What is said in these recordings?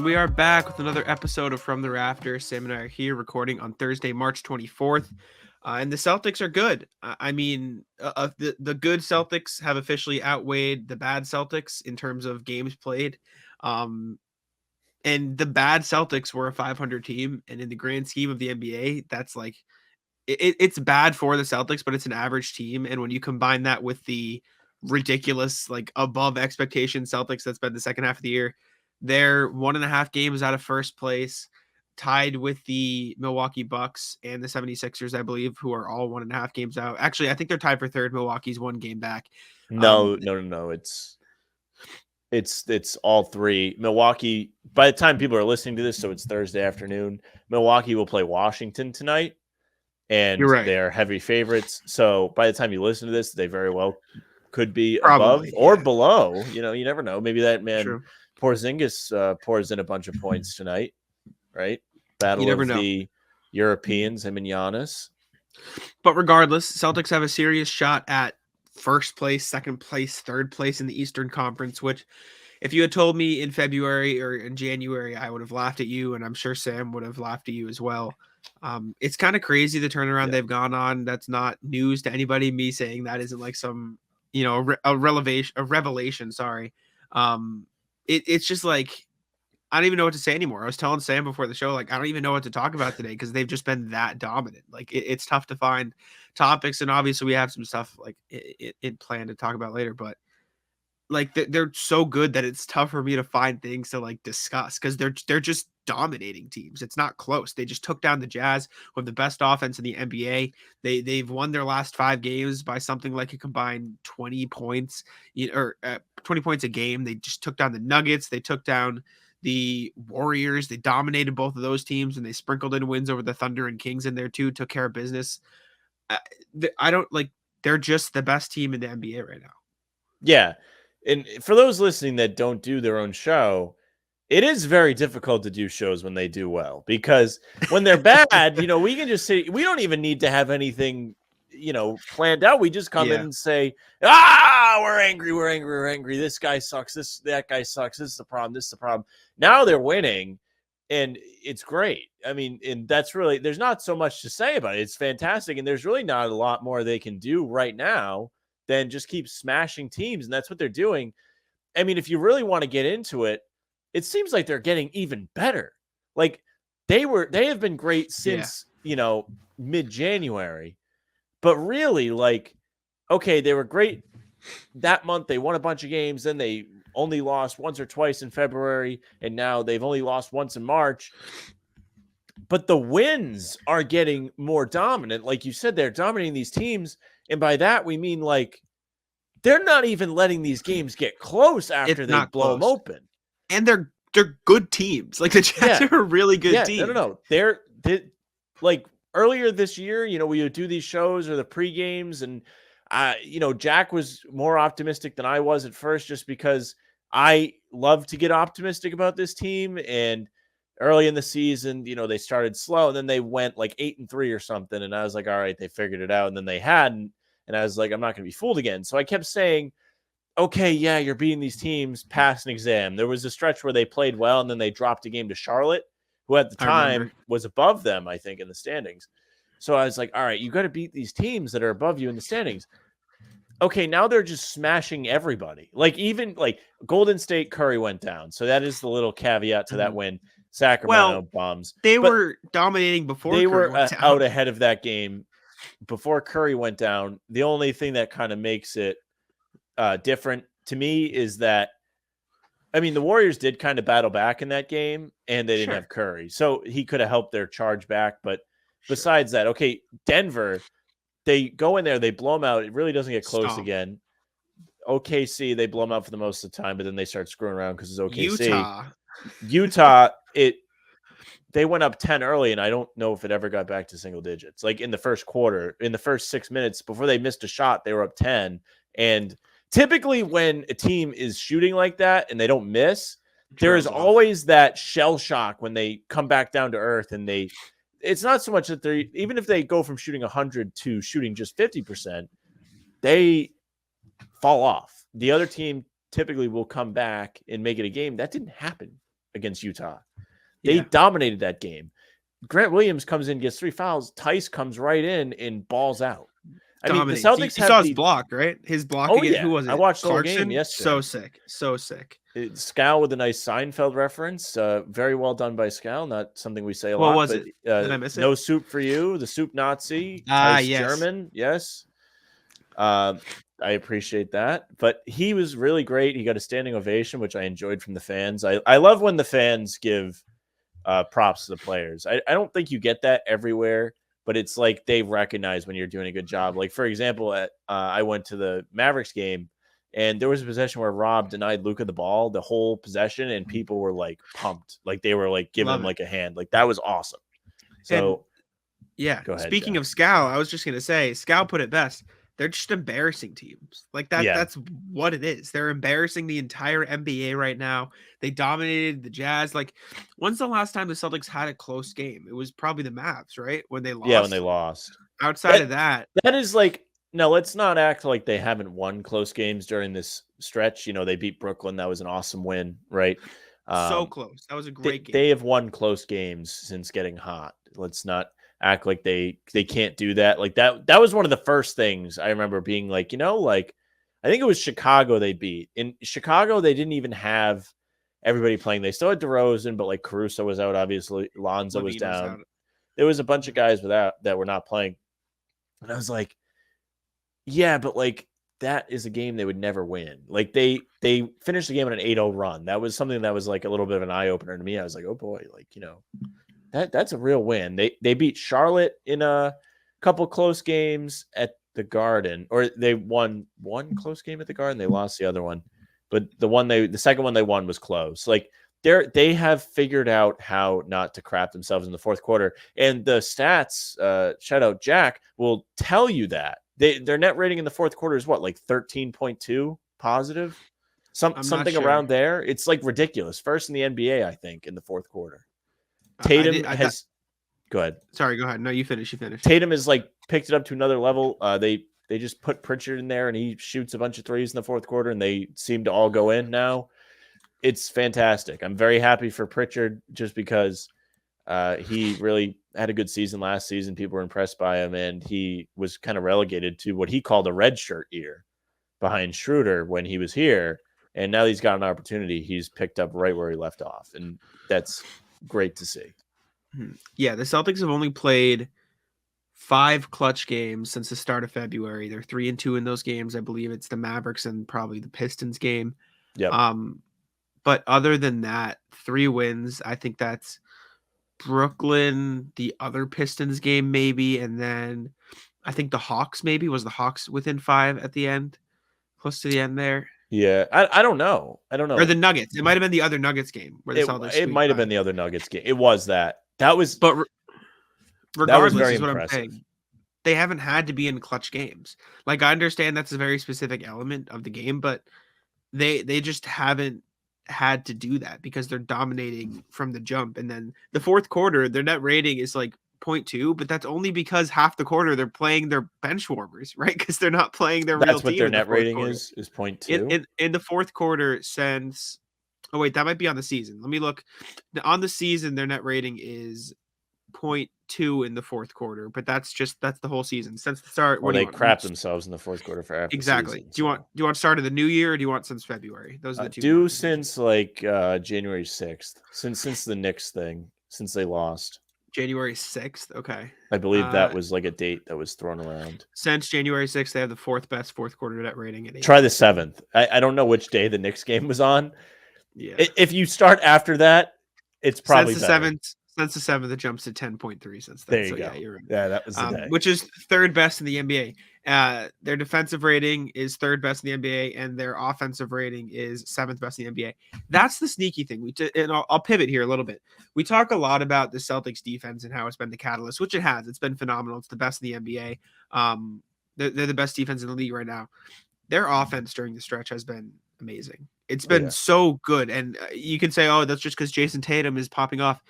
And we are back with another episode of From the Rafters. Sam and I are here recording on Thursday, March 24th. And the Celtics are good. The good Celtics have officially outweighed the bad Celtics in terms of games played. And the bad Celtics were a 500 team. And in the grand scheme of the NBA, that's like, it's bad for the Celtics, but it's an average team. And when you combine that with the ridiculous, like above expectation Celtics that's been the second half of the year, they're 1.5 games out of first place, tied with the Milwaukee Bucks and the 76ers, I believe, who are all 1.5 games out. Actually, I think they're tied for third. Milwaukee's 1 game back. No. It's all three. Milwaukee, by the time people are listening to this, so it's Thursday afternoon, Milwaukee will play Washington tonight, and You're right. they're heavy favorites. So by the time you listen to this, they very well could be Probably, above or yeah. below. You know, you never know. Maybe that man True. Porzingis pours in a bunch of points tonight, right? Battle You never of know. the Europeans, him and Giannis. But regardless, Celtics have a serious shot at first place, second place, third place in the Eastern Conference, which if you had told me in February or in January, I would have laughed at you, and I'm sure Sam would have laughed at you as well. It's kind of crazy the turnaround they've gone on. That's not news to anybody. Me saying that isn't like some, a revelation. Sorry. It's just like, I don't even know what to say anymore. I was telling Sam before the show, like, I don't even know what to talk about today because they've just been that dominant. Like, it's tough to find topics, and obviously we have some stuff like it planned to talk about later, but like they're so good that it's tough for me to find things to like discuss because they're just dominating teams. It's not close. They just took down the Jazz with the best offense in the NBA. They've won their last 5 games by something like a combined 20 points, 20 points a game. They just took down the Nuggets. They took down the Warriors. They dominated both of those teams, and they sprinkled in wins over the Thunder and Kings in there too. Took care of business. They're just the best team in the NBA right now. Yeah. And for those listening that don't do their own show, it is very difficult to do shows when they do well, because when they're bad, we can just say, we don't even need to have anything, planned out. We just come in and say, we're angry. This guy sucks. That guy sucks. This is the problem. This is the problem. Now they're winning, and it's great. I mean, and that's really, there's not so much to say about it. It's fantastic. And there's really not a lot more they can do right now than just keep smashing teams. And that's what they're doing. I mean, if you really want to get into it, it seems like they're getting even better. Like they have been great since, mid-January, but really, like, okay, they were great that month. They won a bunch of games. Then they only lost once or twice in February. And now they've only lost once in March. But the wins are getting more dominant. Like you said, they're dominating these teams. And by that, we mean like they're not even letting these games get close after they blow them open. And they're good teams. Like the Jazz are a really good team. No. They're like earlier this year, we would do these shows or the pre-games, and Jack was more optimistic than I was at first, just because I love to get optimistic about this team. And early in the season, they started slow, and then they went like 8-3 or something. And I was like, all right, they figured it out. And then they hadn't. And I was like, I'm not going to be fooled again. So I kept saying, okay, yeah, you're beating these teams, pass an exam. There was a stretch where they played well, and then they dropped a game to Charlotte, who at the time was above them, I think, in the standings. So I was like, all right, you got to beat these teams that are above you in the standings. Okay, now they're just smashing everybody. Like even like Golden State, Curry went down. So that is the little caveat to that win. Sacramento bombs. They were dominating before they were out ahead of that game before Curry went down. The only thing that kind of makes it different to me is that, I mean, the Warriors did kind of battle back in that game, and they didn't have Curry. So he could have helped their charge back. But besides that, okay, Denver, they go in there, they blow them out. It really doesn't get close again. OKC, they blow them out for the most of the time, but then they start screwing around because it's OKC. Utah, they went up 10 early, and I don't know if it ever got back to single digits. Like in the first quarter, in the first 6 minutes before they missed a shot, they were up 10. And typically when a team is shooting like that and they don't miss, there is always that shell shock when they come back down to earth, and it's not so much that they're, even if they go from shooting 100 to shooting just 50%, they fall off. The other team typically will come back and make it a game. That didn't happen against Utah. They Yeah. dominated that game. Grant Williams comes in, gets 3 fouls. Tice comes right in and balls out. I mean, the Dominates. Celtics You saw have his block, right? His block Oh again. Who yeah, was I it? watched the whole game Clarkson. yesterday. So sick. So sick. Scal with a nice Seinfeld reference. Very well done by Scal. Not something we say a What lot, was but it? Did I miss it? no soup for you. The soup Nazi. Ah, Tice yes. German. Yes. I appreciate that. But he was really great. He got a standing ovation, which I enjoyed from the fans. I love when the fans give props to the players. I don't think you get that everywhere, but it's like they recognize when you're doing a good job. Like, for example, I went to the Mavericks game, and there was a possession where Rob denied Luka the ball the whole possession, and people were like pumped. Like they were like giving him like a hand. Like that was awesome. So yeah. go ahead, Speaking Jack. of Scal, I was just gonna say, Scal put it best. They're just embarrassing teams. Like that. Yeah. That's what it is. They're embarrassing the entire NBA right now. They dominated the Jazz. Like, when's the last time the Celtics had a close game? It was probably the Mavs, right? When they lost. Yeah, when they lost. Outside of that, that is like, no, let's not act like they haven't won close games during this stretch. You know, they beat Brooklyn. That was an awesome win, right? So close. That was a great game. They have won close games since getting hot. Let's not act like they can't do that. Like that was one of the first things I remember being like, you know, like I think it was Chicago they beat. In Chicago, they didn't even have everybody playing. They still had DeRozan, but like Caruso was out, obviously. Lonzo was down. There was a bunch of guys that were not playing. And I was like, yeah, but like that is a game they would never win. Like they finished the game on an 8-0 run. That was something that was like a little bit of an eye opener to me. I was like, oh boy, like, you know, that's a real win. They beat Charlotte in a couple close games at the Garden, or they won one close game at the Garden. They lost the other one, but the second one they won was close. Like they have figured out how not to crap themselves in the fourth quarter. And the stats, shout out Jack, will tell you that their net rating in the fourth quarter is what, like 13.2 positive, something around there. It's like ridiculous. First in the NBA, I think, in the fourth quarter. Tatum has. Go ahead. Sorry, go ahead. No, you finish. Tatum has like picked it up to another level. They just put Pritchard in there, and he shoots a bunch of threes in the fourth quarter, and they seem to all go in now. It's fantastic. I'm very happy for Pritchard just because he really had a good season last season. People were impressed by him, and he was kind of relegated to what he called a red shirt year behind Schroeder when he was here. And now he's got an opportunity. He's picked up right where he left off, and that's great to see. Yeah, the Celtics have only played 5 clutch games since the start of February. They're 3-2 in those games. I believe it's the Mavericks and probably the Pistons game. Yeah. But other than that, 3 wins. I think that's Brooklyn, the other Pistons game maybe, and then I think the Hawks maybe. Was the Hawks within 5 at the end, close to the end there? Yeah, I don't know. Or the Nuggets. It might have been the other Nuggets game where the Celtics. It might have been the other Nuggets game. It was that. That was. But regardless, very is what impressive. I'm saying. They haven't had to be in clutch games. Like, I understand that's a very specific element of the game, but they just haven't had to do that because they're dominating from the jump. And then the fourth quarter, their net rating is like 0.2, but that's only because half the quarter they're playing their bench warmers, right? Because they're not playing their real team. That's what their net rating is 0.2 in the fourth quarter. Since that might be on the season. Let me look. On the season, their net rating is 0.2 in the fourth quarter, but that's the whole season since the start. Well, they crap themselves in the fourth quarter for after exactly. Season, do you want start of the new year, or do you want since February? Those are the two. Do since like January 6th, since the Knicks thing, since they lost. January 6th. Okay, I believe that was like a date that was thrown around. Since January 6th, they have the 4th best fourth quarter net rating. Try the 7th. I don't know which day the Knicks game was on. Yeah, if you start after that, it's probably since the 7th. Since the 7th, it jumps to 10.3 since then. There you go. Yeah, you're right. Yeah, that was the day. Which is 3rd best in the NBA. Their defensive rating is 3rd best in the NBA, and their offensive rating is 7th best in the NBA. That's the sneaky thing. And I'll pivot here a little bit. We talk a lot about the Celtics defense and how it's been the catalyst, which it has. It's been phenomenal. It's the best in the NBA. They're the best defense in the league right now. Their offense during the stretch has been amazing. It's been so good. And you can say, oh, that's just because Jason Tatum is popping off.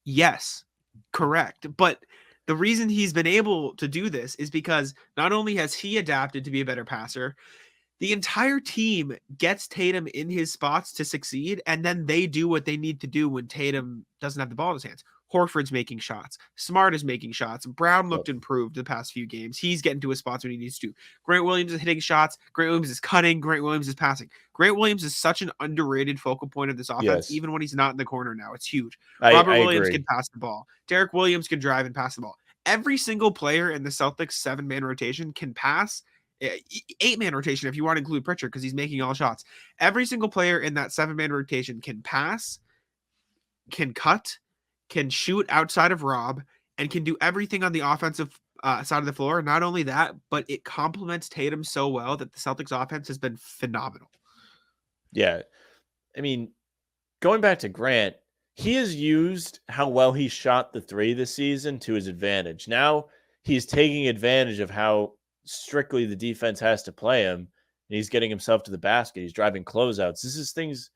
Yes, correct. But the reason he's been able to do this is because not only has he adapted to be a better passer, The entire team gets Tatum in his spots to succeed, and then they do what they need to do when Tatum doesn't have the ball in his hands. Horford's making shots. Smart is making shots. Brown looked improved the past few games. He's getting to his spots when he needs to. Grant Williams is hitting shots. Grant Williams is cutting. Grant Williams is passing. Grant Williams is such an underrated focal point of this offense, even when he's not in the corner now. It's huge. Robert Williams can pass the ball. Derek Williams can drive and pass the ball. Every single player in the Celtics 7-man rotation can pass. 8-man rotation if you want to include Pritchard because he's making all shots. Every single player in that 7-man rotation can pass, can cut, can shoot outside of Rob, and can do everything on the offensive side of the floor. Not only that, but it complements Tatum so well that the Celtics offense has been phenomenal. Yeah. I mean, going back to Grant, he has used how well he shot the 3 this season to his advantage. Now he's taking advantage of how strictly the defense has to play him, and he's getting himself to the basket. He's driving closeouts. This is things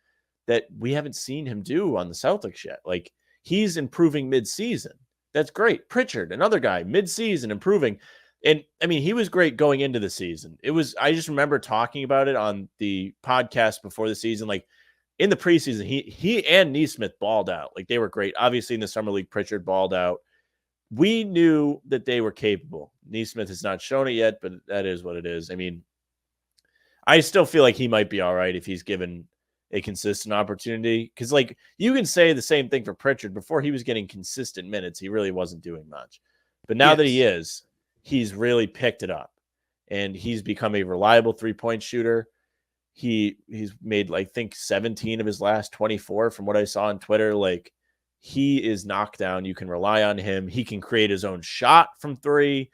that we haven't seen him do on the Celtics yet. Like, he's improving mid-season. That's great. Pritchard, another guy, mid-season improving. And I mean, he was great going into the season. I just remember talking about it on the podcast before the season. Like, in the preseason, he and Nesmith balled out. Like, they were great. Obviously, in the summer league, Pritchard balled out. We knew that they were capable. Nesmith has not shown it yet, but that is what it is. I mean, I still feel like he might be all right if he's given a consistent opportunity. Because, like, you can say the same thing for Pritchard. Before he was getting consistent minutes, he really wasn't doing much. But now that he is, he's really picked it up. And he's become a reliable three-point shooter. He's made, I think, 17 of his last 24 from what I saw on Twitter. Like, he is knocked down. You can rely on him. He can create his own shot from 3.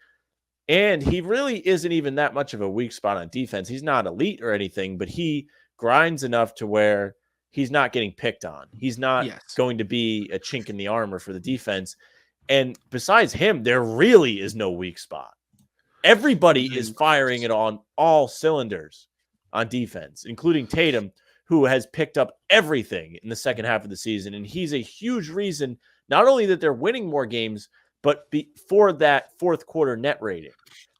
And he really isn't even that much of a weak spot on defense. He's not elite or anything, but he grinds enough to where he's not getting picked on. He's not going to be a chink in the armor for the defense. And besides him, there really is no weak spot. Everybody is firing it on all cylinders on defense, including Tatum, who has picked up everything in the second half of the season. And he's a huge reason, not only that they're winning more games, but for that fourth quarter net rating.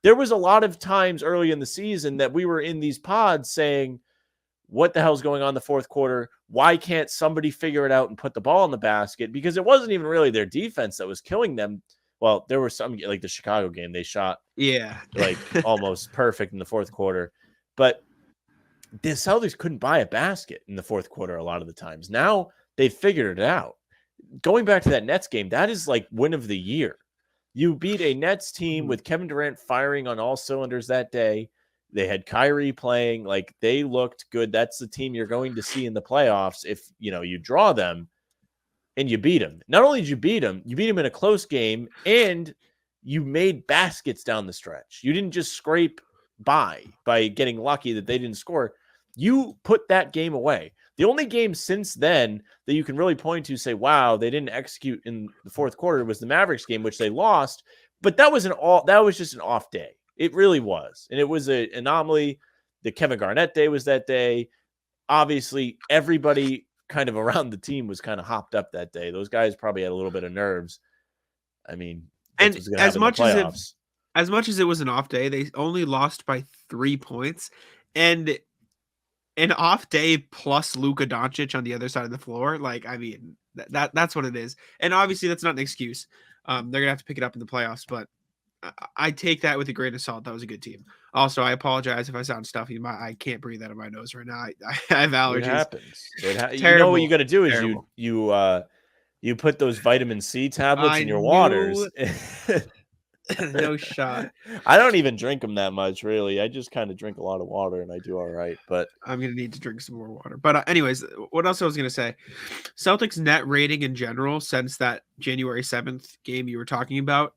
There was a lot of times early in the season that we were in these pods saying, what the hell's going on in the fourth quarter? Why can't somebody figure it out and put the ball in the basket? Because it wasn't even really their defense that was killing them. Well, there were some, like the Chicago game, they shot like almost perfect in the fourth quarter. But the Celtics couldn't buy a basket in the fourth quarter a lot of the times. Now they've figured it out. Going back to that Nets game, that is like win of the year. You beat a Nets team with Kevin Durant firing on all cylinders that day. They had Kyrie playing. Like, they looked good. That's the team you're going to see in the playoffs if, you draw them and you beat them. Not only did you beat them in a close game, and you made baskets down the stretch. You didn't just scrape by getting lucky that they didn't score. You put that game away. The only game since then that you can really point to say, wow, they didn't execute in the fourth quarter was the Mavericks game, which they lost. But that was just an off day. It really was. And it was an anomaly. The Kevin Garnett day was that day. Obviously, everybody kind of around the team was kind of hopped up that day. Those guys probably had a little bit of nerves. I mean, and as much as it was an off day, they only lost by 3 points. And an off day plus Luka Doncic on the other side of the floor. Like, I mean, that's what it is. And obviously that's not an excuse. They're going to have to pick it up in the playoffs, but I take that with a grain of salt. That was a good team. Also, I apologize if I sound stuffy. I can't breathe out of my nose right now. I have allergies. It happens. You know what you got to do is you put those vitamin C tablets in your waters. No shot. I don't even drink them that much, really. I just kind of drink a lot of water, and I do all right. But I'm gonna need to drink some more water. But anyways, what else I was gonna say? Celtics net rating in general since that January 7th game you were talking about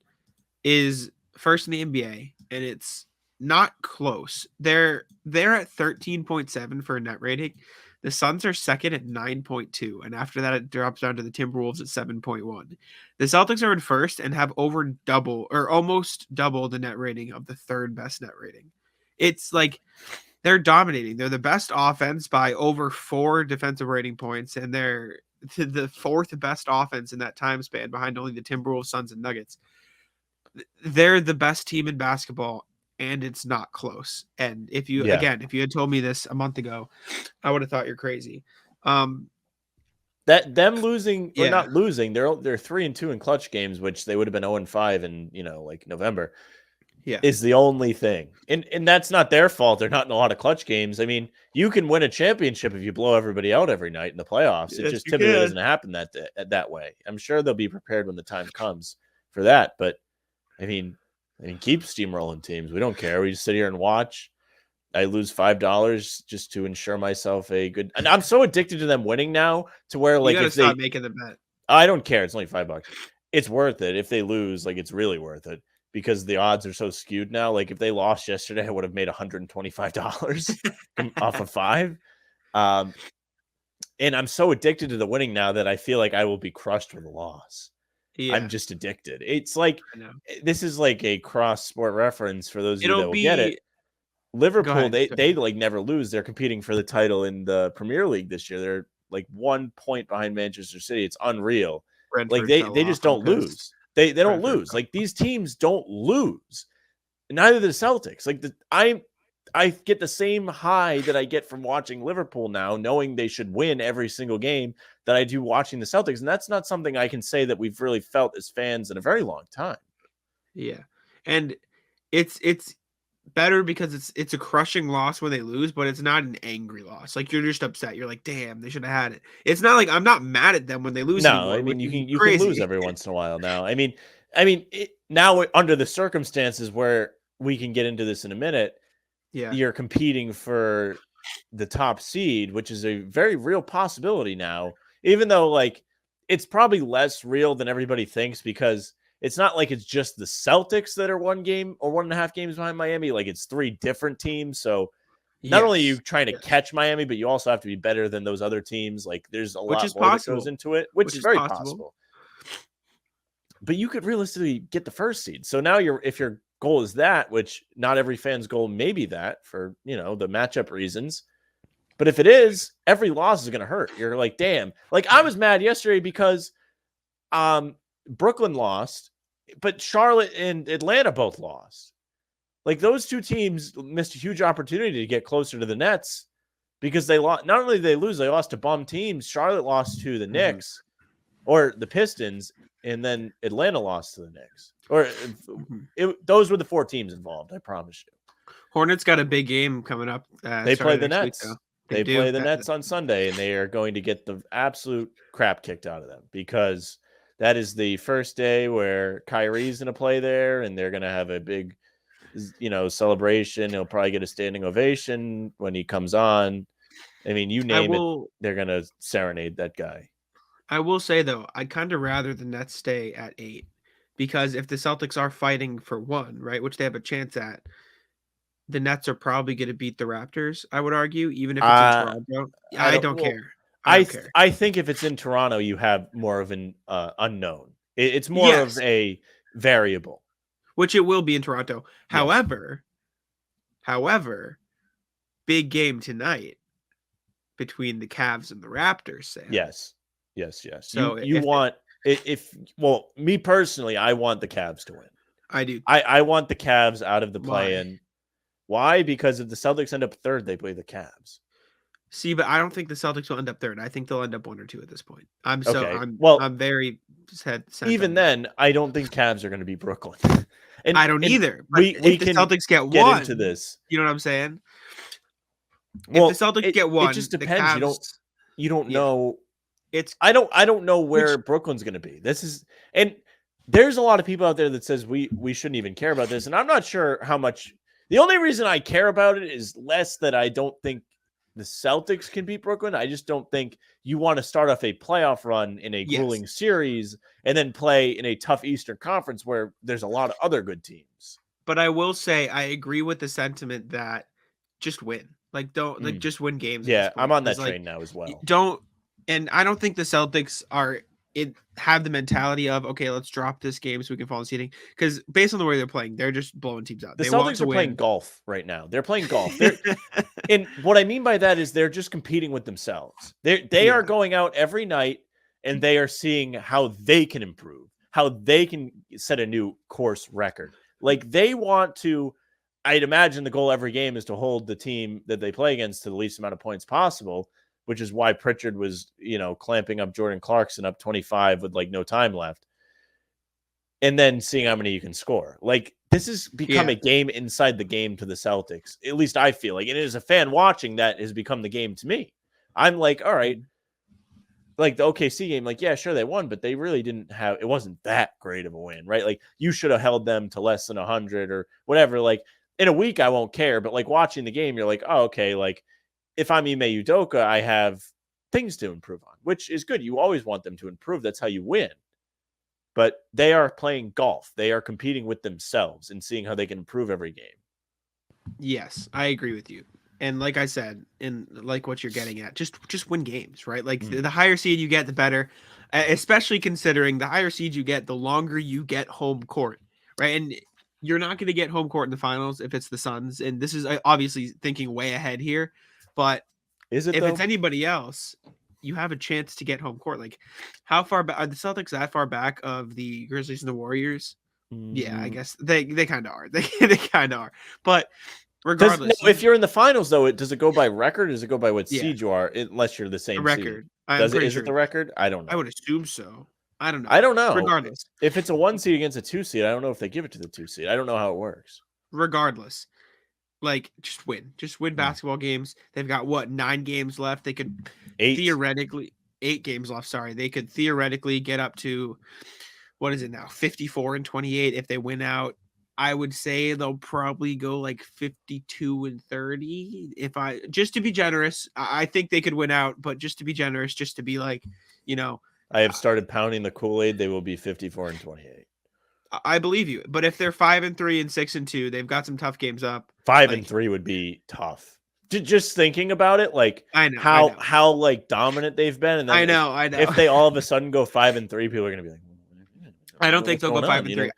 is first in the NBA, and it's not close. They're at 13.7 for a net rating. The Suns are second at 9.2, and after that, it drops down to the Timberwolves at 7.1. The Celtics are in first and have almost double the net rating of the third best net rating. It's like they're dominating. They're the best offense by over 4 defensive rating points, and they're the fourth best offense in that time span behind only the Timberwolves, Suns, and Nuggets. They're the best team in basketball and it's not close. And if you Yeah. had told me this a month ago, I would have thought you're crazy. That them losing or Yeah, not losing, they're 3-2 in clutch games, which they would have been 0-5 in, like November, yeah, is the only thing. And that's not their fault. They're not in a lot of clutch games. I mean, you can win a championship if you blow everybody out every night in the playoffs. It yes, just you typically can. doesn't happen that way. I'm sure they'll be prepared when the time comes for that. But I mean, keep steamrolling teams. We don't care. We just sit here and watch. I lose $5 just to ensure myself a good. And I'm so addicted to them winning now to where, You like, got to if they, stop making the bet. I don't care. It's only $5. It's worth it. If they lose, like, it's really worth it because the odds are so skewed now. Like, if they lost yesterday, I would have made $125 off of 5. And I'm so addicted to the winning now that I feel like I will be crushed with a loss. Yeah, I'm just addicted. It's like, I know. this is like a cross sport reference for those of you It'll that will get it. be. Go Liverpool, ahead. they like never lose. They're competing for the title in the Premier League this year. They're like 1 point behind Manchester City. It's unreal. Like Brentford they fell just off. I'm don't pissed. lose. They don't Brentford lose. fell Like, these teams don't lose. Neither the Celtics. Like, I get the same high that I get from watching Liverpool now, knowing they should win every single game, that I do watching the Celtics. And that's not something I can say that we've really felt as fans in a very long time. Yeah, and it's better because it's a crushing loss when they lose, but it's not an angry loss. Like, you're just upset. You're like, damn, they should have had it. It's not like I'm not mad at them when they lose No, anymore, I mean, which you is can lose crazy. every once in a while now. Now under the circumstances where we can get into this in a minute, Yeah, you're competing for the top seed, which is a very real possibility now, even though, like, it's probably less real than everybody thinks, because it's not like it's just the Celtics that are 1 game or 1.5 games behind Miami. Like, it's 3 different teams. So not only are you yes, trying to yes, catch Miami, but you also have to be better than those other teams. Like, there's a which lot is more that goes possible. into it, which Which is is very possible. possible. But you could realistically get the first seed. So now if your goal is that, which not every fan's goal may be that for, the matchup reasons. But if it is, every loss is going to hurt. You're like, damn. Like, I was mad yesterday because Brooklyn lost, but Charlotte and Atlanta both lost. Like, those 2 teams missed a huge opportunity to get closer to the Nets because they lost. Not only did they lose, they lost to bum teams. Charlotte lost to the Knicks or the Pistons, and then Atlanta lost to the Knicks. Or those were the 4 teams involved, I promise you. Hornets got a big game coming up. They play the Nets. Week, they play the Nets on Sunday, and they are going to get the absolute crap kicked out of them because that is the first day where Kyrie's going to play there, and they're going to have a big, celebration. He'll probably get a standing ovation when he comes on. I mean, you name it, they're going to serenade that guy. I will say, though, I'd kind of rather the Nets stay at 8, because if the Celtics are fighting for 1, right, which they have a chance at, the Nets are probably going to beat the Raptors, I would argue, even if it's in Toronto. I don't care. I don't care. I think if it's in Toronto, you have more of an unknown. It's more of a variable. Which it will be in Toronto. Yes. However, big game tonight between the Cavs and the Raptors, Sam. Yes. So me personally, I want the Cavs to win. I do. I want the Cavs out of the play-in. Why? Because if the Celtics end up 3rd, they play the Cavs. See, but I don't think the Celtics will end up 3rd. I think they'll end up 1 or 2 at this point. I'm very sad. Even then, I don't think Cavs are going to be Brooklyn. And I don't either. But if the Celtics get 1, into this. You know what I'm saying? Well, if the Celtics get 1, it just depends. Cavs, you don't know. I don't know where Brooklyn's going to be. And there's a lot of people out there that says we shouldn't even care about this, and I'm not sure how much. The only reason I care about it is less that I don't think the Celtics can beat Brooklyn. I just don't think you want to start off a playoff run in a grueling series and then play in a tough Eastern Conference where there's a lot of other good teams. But I will say I agree with the sentiment that just win. Like, don't just win games. Yeah, I'm on that train now as well. And I don't think the Celtics have the mentality of, okay, let's drop this game so we can fall in seeding. Because based on the way they're playing, they're just blowing teams out. The Celtics are playing golf right now. They're playing golf. And what I mean by that is they're just competing with themselves. They are going out every night and they are seeing how they can improve, how they can set a new course record. Like, they want to I'd imagine the goal every game is to hold the team that they play against to the least amount of points possible, which is why Pritchard was, clamping up Jordan Clarkson up 25 with like no time left. And then seeing how many you can score. Like, this has become a game inside the game to the Celtics. At least I feel like, and as a fan watching, that has become the game to me. I'm like, all right, like the OKC game, like, yeah, sure, they won, but they really didn't have, it wasn't that great of a win, right? Like, you should have held them to less than 100 or whatever. Like, in a week, I won't care, but like watching the game, you're like, oh, okay, like if I'm Ime Udoka, I have things to improve on, which is good. You always want them to improve. That's how you win. But they are playing golf. They are competing with themselves and seeing how they can improve every game. Yes, I agree with you. And like I said, and like what you're getting at, just win games, right? Like the higher seed you get, the better. Especially considering the higher seed you get, the longer you get home court, right? And you're not going to get home court in the finals if it's the Suns. And this is obviously thinking way ahead here, but is it if though? It's anybody else, you have a chance to get home court. Like, how far back are the Celtics? That far back of the Grizzlies and the Warriors? Yeah, I guess they kind of are. They kind of are, but. Regardless, if you're in the finals, though, does it go by record? Or does it go by what seed you are? Unless you're the same record. Seed. Is it the record? I don't know. I would assume so. I don't know. I don't know. Regardless, if it's a 1 seed against a 2 seed, I don't know if they give it to the 2 seed. I don't know how it works. Regardless, like just win basketball games. They've got 9 games left. They could 8 games left. Sorry, they could theoretically get up to what is it now? 54 and 28 if they win out. I would say they'll probably go like 52 and 30 just to be generous. I think they could win out, but just to be generous, just to be like, I have started pounding the Kool-Aid. They will be 54 and 28. I believe you, but if they're 5-3 and 6-2, they've got some tough games up. 5-3 would be tough. Just thinking about it, like I know how like dominant they've been, and then I know. If they all of a sudden go 5-3, people are going to be like, I don't think they'll go 5-3.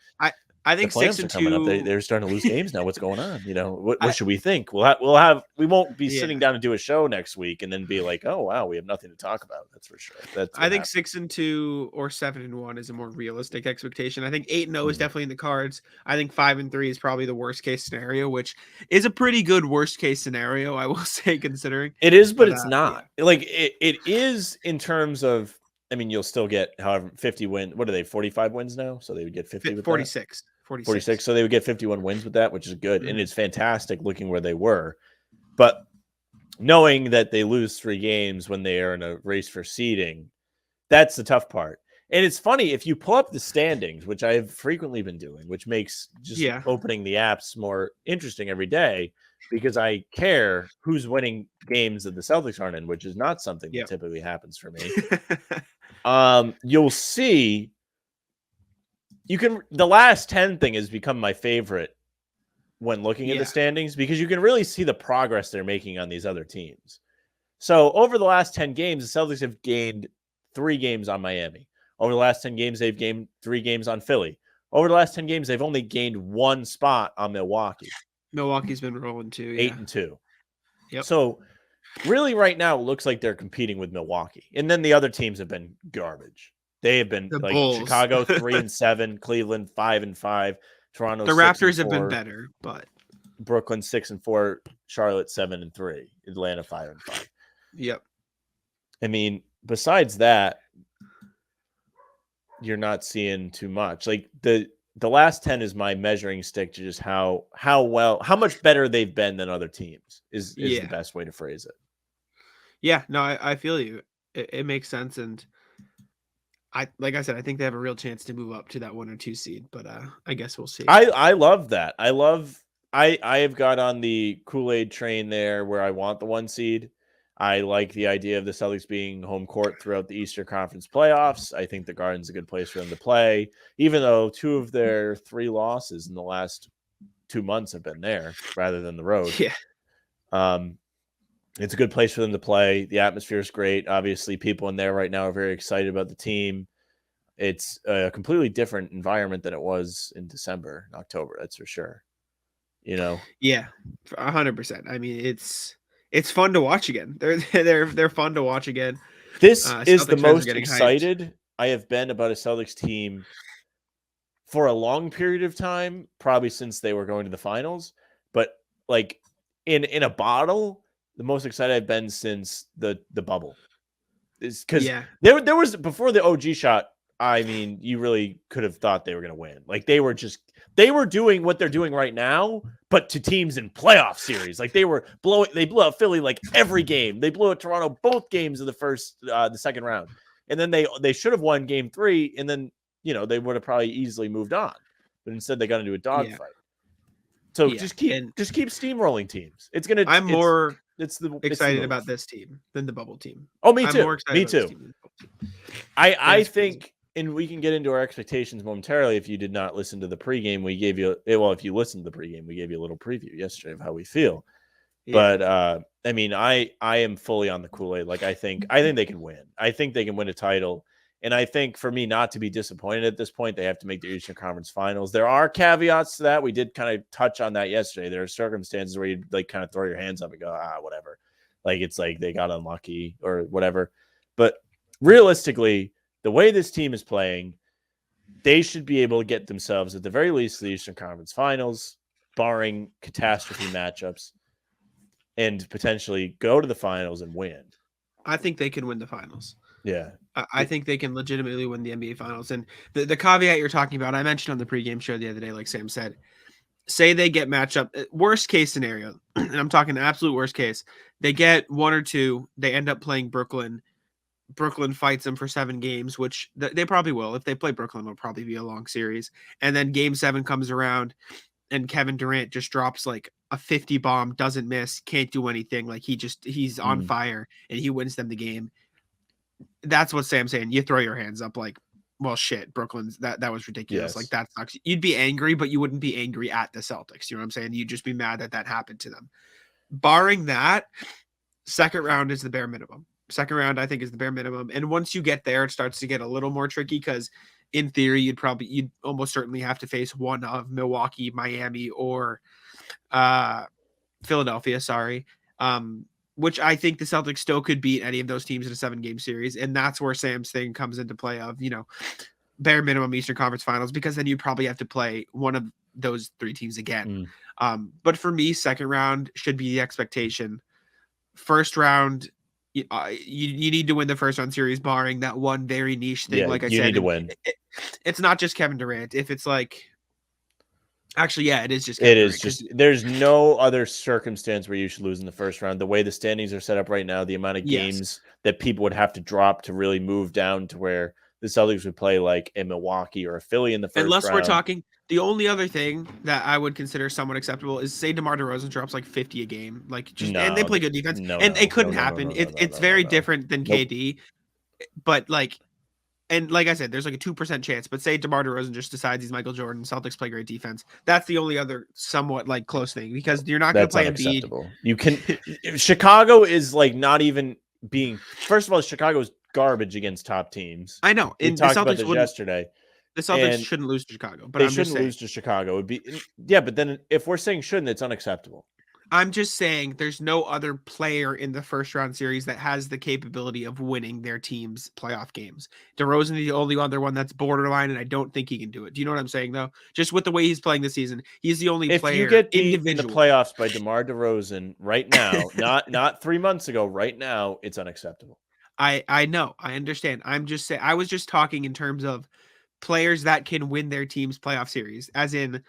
I think 6-2. They're starting to lose games now. What's going on? What should we think? We won't be sitting down to do a show next week and then be like, oh wow, we have nothing to talk about. That's for sure. I think 6-2 or 7-1 is a more realistic expectation. I think 8-0 is definitely in the cards. I think 5-3 is probably the worst case scenario, which is a pretty good worst case scenario, I will say, considering it is, but it's not like it is in terms of. I mean, you'll still get however 50 wins. What are they? 45 wins now, so they would get 50 with 46. That? 46. So they would get 51 wins with that, which is good. And it's fantastic looking where they were. But knowing that they lose 3 games when they are in a race for seeding, that's the tough part. And it's funny, if you pull up the standings, which I have frequently been doing, which makes just opening the apps more interesting every day, because I care who's winning games that the Celtics aren't in, which is not something that typically happens for me. You'll see the last 10 thing has become my favorite when looking at the standings, because you can really see the progress they're making on these other teams. So over the last 10 games, the Celtics have gained 3 games on Miami. Over the last 10 games, they've gained 3 games on Philly. Over the last 10 games, they've only gained 1 spot on Milwaukee. Milwaukee's been rolling too. 8-2. Yep. So really right now, it looks like they're competing with Milwaukee. And then the other teams have been garbage. They have been like Bulls. Chicago 3-7, Cleveland 5-5, Toronto. The Raptors have been better, but Brooklyn 6-4, Charlotte 7-3, Atlanta 5-5. Yep. I mean, besides that, you're not seeing too much. Like the last 10 is my measuring stick to just how much better they've been than other teams is the best way to phrase it. Yeah, no, I feel you. It makes sense, and like I said, I think they have a real chance to move up to that 1 or 2 seed, but I guess we'll see. I love that. I have got on the Kool-Aid train there where I want the 1 seed. I like the idea of the Celtics being home court throughout the Eastern Conference playoffs. I think the Garden's a good place for them to play, even though 2 of their 3 losses in the last 2 months have been there rather than the road. Yeah. It's a good place for them to play. The atmosphere is great. Obviously, people in there right now are very excited about the team. It's a completely different environment than it was in December and October. That's for sure. Yeah, 100%. I mean, it's fun to watch again. They're fun to watch again. This is the most excited I have been about a Celtics team for a long period of time, probably since they were going to the finals. But like in a bottle, the most excited I've been since the bubble. Is because there was before the OG shot. I mean, you really could have thought they were going to win. Like they were doing what they're doing right now, but to teams in playoff series. Like they blew out Philly like every game. They blew out Toronto both games of the second round, and then they should have won game 3, and then they would have probably easily moved on, but instead they got into a dogfight. So just keep steamrolling teams. I'm more excited it's about this team than the bubble team. Oh, me too. I'm more excited about this team than the bubble team. I think, and we can get into our expectations momentarily. If you did not listen to the pregame, we gave you if you listened to the pregame, we gave you a little preview yesterday of how we feel. Yeah. But I mean, I am fully on the Kool-Aid. Like I think they can win. I think they can win a title. And I think for me not to be disappointed at this point, they have to make the Eastern Conference Finals. There are caveats to that. We did kind of touch on that yesterday. There are circumstances where you like kind of throw your hands up and go, whatever. Like it's like they got unlucky or whatever. But realistically, the way this team is playing, they should be able to get themselves at the very least the Eastern Conference Finals, barring catastrophe matchups, and potentially go to the finals and win. I think they can win the finals. Yeah. I think they can legitimately win the NBA Finals. And the caveat you're talking about, I mentioned on the pregame show the other day, like Sam said, say they get matched up, worst case scenario, and I'm talking absolute worst case, they get 1 or 2, they end up playing Brooklyn. Brooklyn fights them for 7 games, which they probably will. If they play Brooklyn, it'll probably be a long series. And then game 7 comes around and Kevin Durant just drops like a 50 bomb, doesn't miss, can't do anything. Like he's on fire and he wins them the game. That's what Sam's saying. You throw your hands up like, well, shit, Brooklyn's that was ridiculous. Yes. Like that sucks. You'd be angry, but you wouldn't be angry at the Celtics. You know what I'm saying? You'd just be mad that happened to them. Barring that, second round is the bare minimum. Second round, I think, is the bare minimum. And once you get there, it starts to get a little more tricky because in theory, you'd almost certainly have to face one of Milwaukee, Miami, or Philadelphia. Sorry. Which I think the Celtics still could beat any of those teams in a 7-game series. And that's where Sam's thing comes into play of, bare minimum Eastern Conference Finals, because then you'd probably have to play one of those 3 teams again. But for me, second round should be the expectation. First round, you need to win the first round series, barring that one very niche thing. Like I said, you need to win. It's not just Kevin Durant. If it's like, actually, yeah, it is just. Kevin Durant. There's no other circumstance where you should lose in the first round. The way the standings are set up right now, the amount of games that people would have to drop to really move down to where the Celtics would play like a Milwaukee or a Philly in the first Unless round. We're talking, the only other thing that I would consider somewhat acceptable is say DeMar DeRozan drops like 50 a game, and they play good defense, it couldn't happen. It's very different than KD, but like I said, there's like a 2% chance. But say DeMar DeRozan just decides he's Michael Jordan, Celtics play great defense. That's the only other somewhat like close thing, because you're not going to play Embiid. You can. Chicago is like not even being. First of all, Chicago's garbage against top teams. I know. We talked about this yesterday. The Celtics shouldn't lose to Chicago, but they shouldn't lose to Chicago. It would be, but then if we're saying shouldn't, it's unacceptable. I'm just saying there's no other player in the first round series that has the capability of winning their team's playoff games. DeRozan is the only other one that's borderline, and I don't think he can do it. Do you know what I'm saying, though? Just with the way he's playing this season, he's the only player. If you get beat in the playoffs by DeMar DeRozan right now, not 3 months ago, right now, it's unacceptable. I know. I understand. I'm just saying. I was just talking in terms of players that can win their team's playoff series, as in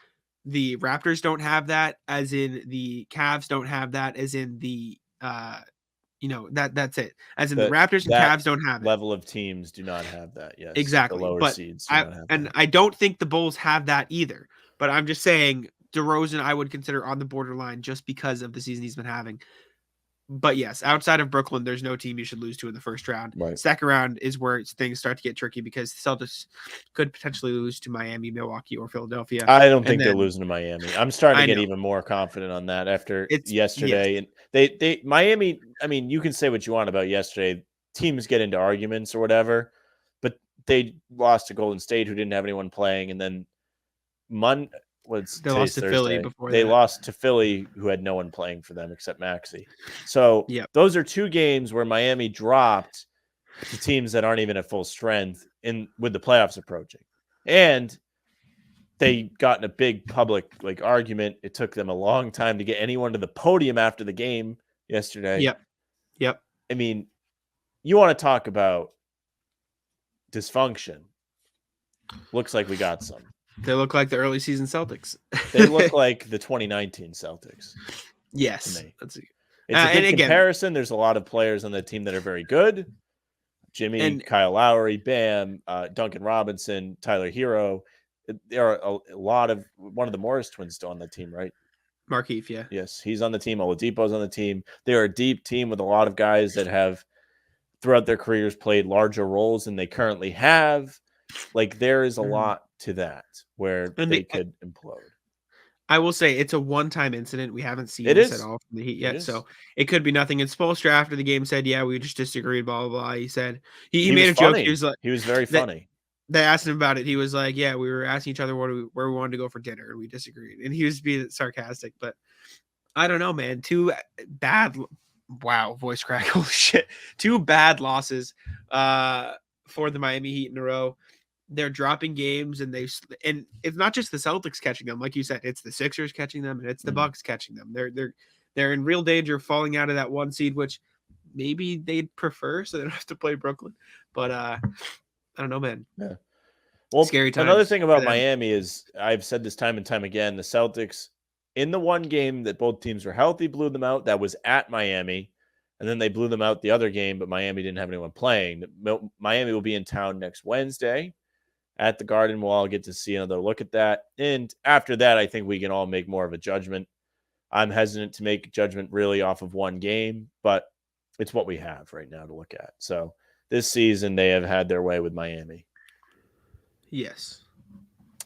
the Raptors don't have that, as in the Cavs don't have that, as in the that's it. As in the Raptors and Cavs don't have it. Level of teams do not have that. Yes, exactly. The lower seeds do not have that. I don't think the Bulls have that either. But I'm just saying DeRozan I would consider on the borderline just because of the season he's been having. But yes, outside of Brooklyn, there's no team you should lose to in the first round. Right. Second round is where things start to get tricky, because the Celtics could potentially lose to Miami, Milwaukee, or Philadelphia. I don't think they're losing to Miami. I'm starting to get even more confident on that after yesterday. Yes. And they Miami, I mean, you can say what you want about yesterday. Teams get into arguments or whatever, but they lost to Golden State, who didn't have anyone playing, and then they lost to Philly before they lost to Philly, who had no one playing for them except Maxey. So those are 2 games where Miami dropped to teams that aren't even at full strength with the playoffs approaching. And they got in a big public argument. It took them a long time to get anyone to the podium after the game yesterday. Yep. I mean, you want to talk about dysfunction. Looks like we got some. They look like the early season Celtics. They look like the 2019 Celtics. Yes. To me. It's a good comparison. There's a lot of players on the team that are very good. Jimmy, Kyle Lowry, Bam, Duncan Robinson, Tyler Hero. There are a lot of one of the Morris twins still on the team, right? Markieff, yeah. Yes, he's on the team. Oladipo's on the team. They're a deep team with a lot of guys that have, throughout their careers, played larger roles than they currently have. There is a lot to that where they could implode. I will say it's a one-time incident. We haven't seen this at all from the Heat yet, so it could be nothing. And Spoelstra after the game said, "Yeah, we just disagreed." Blah blah blah. He said he made a joke. He was very funny. They asked him about it. He was like, "Yeah, we were asking each other where we wanted to go for dinner, and we disagreed." And he was being sarcastic, but I don't know, man. Two bad, wow, voice crack. Holy shit! 2 bad losses for the Miami Heat in a row. They're dropping games, and it's not just the Celtics catching them, like you said. It's the Sixers catching them, and it's the Bucks catching them. They're in real danger of falling out of that 1 seed, which maybe they'd prefer, so they don't have to play Brooklyn. But I don't know, man. Yeah. Well, scary times. Another thing about Miami is, I've said this time and time again, the Celtics, in the one game that both teams were healthy, blew them out. That was at Miami. And then they blew them out the other game, but Miami didn't have anyone playing. Miami will be in town next Wednesday at the Garden. We'll all get to see another look at that. And after that, I think we can all make more of a judgment. I'm hesitant to make a judgment really off of one game, but it's what we have right now to look at. So this season, they have had their way with Miami. Yes.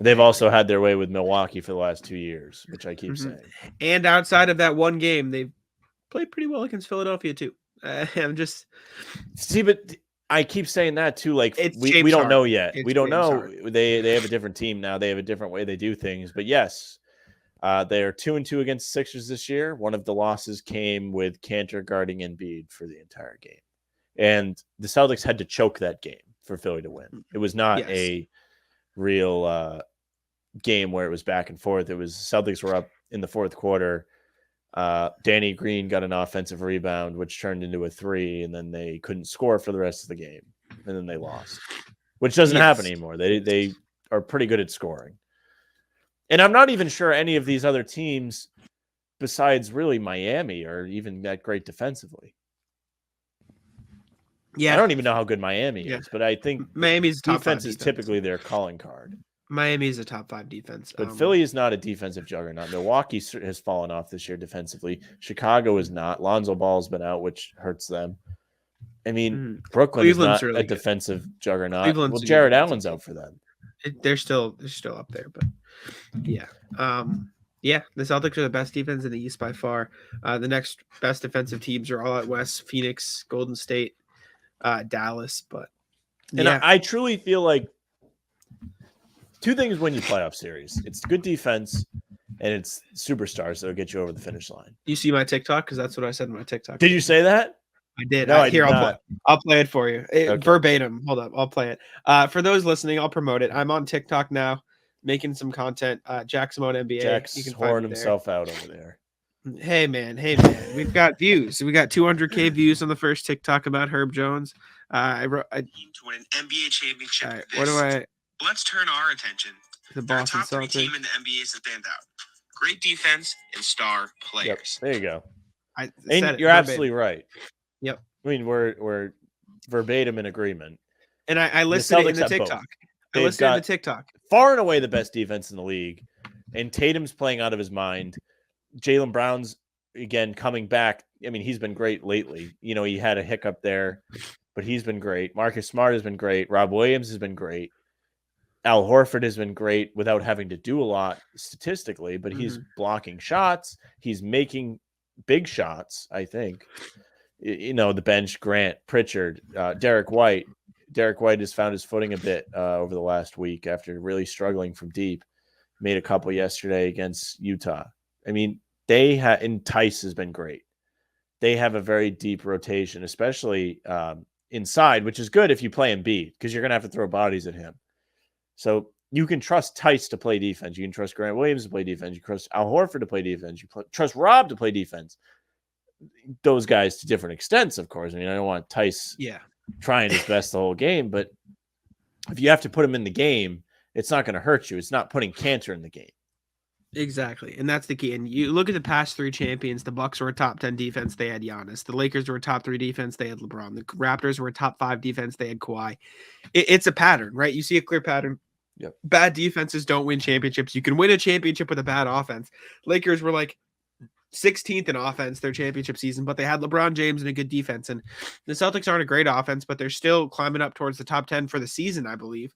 They've also had their way with Milwaukee for the last 2 years, which I keep saying. And outside of that one game, they've played pretty well against Philadelphia too. I'm just but I keep saying that too. We don't know yet. We don't know. They have a different team now. They have a different way they do things. But yes, they are 2-2 against the Sixers this year. One of the losses came with Cantor guarding Embiid for the entire game, and the Celtics had to choke that game for Philly to win. It was not a real game where it was back and forth. It was Celtics were up in the fourth quarter. Danny Green got an offensive rebound, which turned into a 3, and then they couldn't score for the rest of the game, and then they lost, which doesn't happen anymore. They are pretty good at scoring, and I'm not even sure any of these other teams, besides really Miami, are even that great defensively. Yeah, I don't even know how good Miami is, but I think Miami's defense is typically their calling card. Miami is a top 5 defense. But Philly is not a defensive juggernaut. Milwaukee has fallen off this year defensively. Chicago is not. Lonzo Ball's been out, which hurts them. I mean, Brooklyn is not a defensive juggernaut. Well, Jared Allen's out for them. They're still up there, but yeah. The Celtics are the best defense in the East by far. The next best defensive teams are all out west: Phoenix, Golden State, Dallas. But I truly feel like 2 things win you playoff series. It's good defense, and it's superstars that will get you over the finish line. You see my TikTok? Because that's what I said in my TikTok. Did you say that? I did. No, I'll play it for you. Verbatim. Hold up. I'll play it. For those listening, I'll promote it. I'm on TikTok now, making some content. Jack Simone NBA. Jack's whoring himself out over there. Hey, man. We've got views. We got 200K views on the first TikTok about Herb Jones. I wrote to win an NBA championship. All right, what do I... Let's turn our attention to the Boston Celtics. Top 3 team in the NBA to stand out. Great defense and star players. Yep, there you go. You're absolutely right. Yep. I mean, we're verbatim in agreement. And I listed it in the TikTok. I listed it in the TikTok. Far and away the best defense in the league. And Tatum's playing out of his mind. Jaylen Brown's, again, coming back. I mean, he's been great lately. He had a hiccup there, but he's been great. Marcus Smart has been great. Rob Williams has been great. Al Horford has been great without having to do a lot statistically, but he's blocking shots. He's making big shots, I think. The bench, Grant, Pritchard, Derek White. Derek White has found his footing a bit over the last week after really struggling from deep. Made a couple yesterday against Utah. I mean, and Tice has been great. They have a very deep rotation, especially inside, which is good if you play Embiid because you're going to have to throw bodies at him. So you can trust Tice to play defense. You can trust Grant Williams to play defense. You trust Al Horford to play defense. Trust Rob to play defense. Those guys to different extents, of course. I mean, I don't want Tice trying his best the whole game, but if you have to put him in the game, it's not going to hurt you. It's not putting Cantor in the game. Exactly, and that's the key. And you look at the past 3 champions. The Bucks were a top 10 defense. They had Giannis. The Lakers were a top 3 defense. They had LeBron. The Raptors were a top 5 defense. They had Kawhi. It's a pattern, right? You see a clear pattern. Yep. Bad defenses don't win championships. You can win a championship with a bad offense. Lakers were like 16th in offense their championship season, but they had LeBron James and a good defense. And the Celtics aren't a great offense, but they're still climbing up towards the top 10 for the season, I believe.